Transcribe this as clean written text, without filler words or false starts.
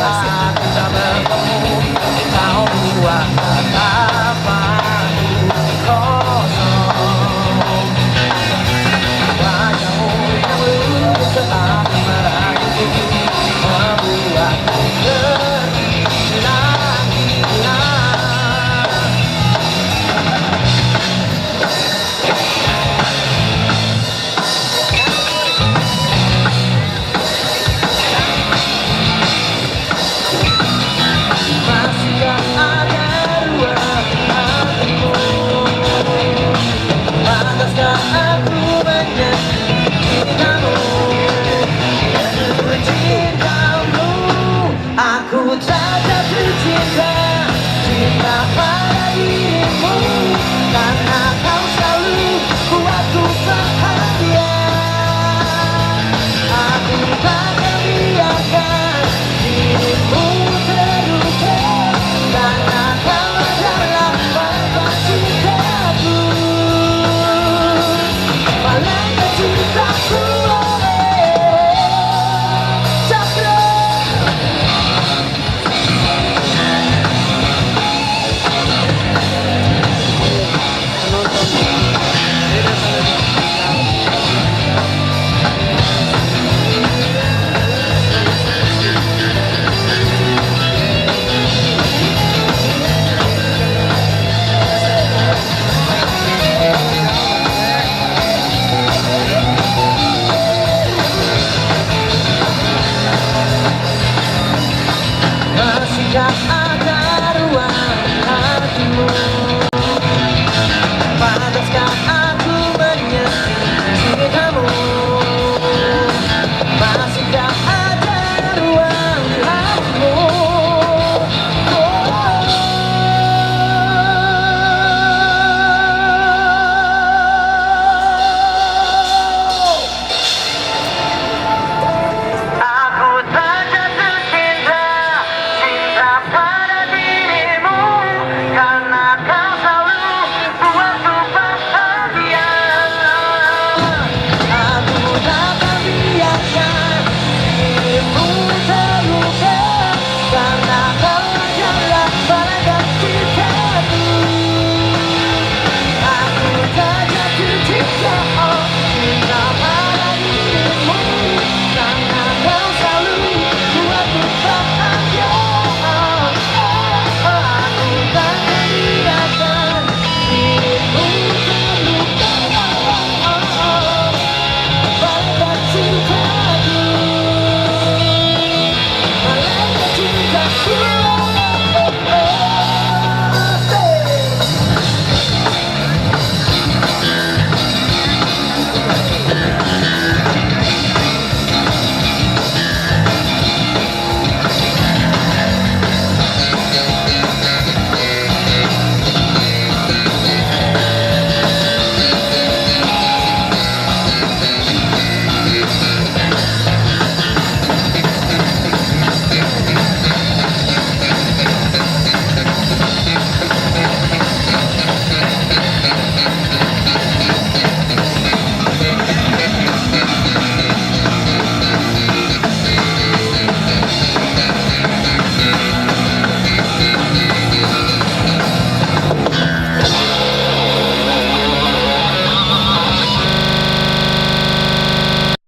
kita bertemu, kau buat harapanku kosong. Wajahmu yang lurus saat merayu membuatku tergila-gila. Masihkah ada ruang hatimu? Pantaskah aku menyayangi kamu? Untuk cintamu aku tak jatuh cinta, cinta pada dirimu, karena kau selalu buatku bahagia. Aku takkan biarkan dirimu terluka, karena kau adalah malaikat cintaku, malaikat cintaku. Cakra masihkah ada ruang hatimu? Pantaskah aku menyayangi kamu? Masihkah ada ruang hatimu? Aku tak jatuh cinta, cinta pada dirimu, karena kau selalu buatku bahagia. Aku takkan biarkan dirimu terluka, karena kau adalah malaikat cintaku. Aku tak jatuh cinta, oh cinta pada dirimu, karena kau selalu buatku bahagia. Aku takkan biarkan dirimu terluka, malaikat cintaku, malaikat cintaku.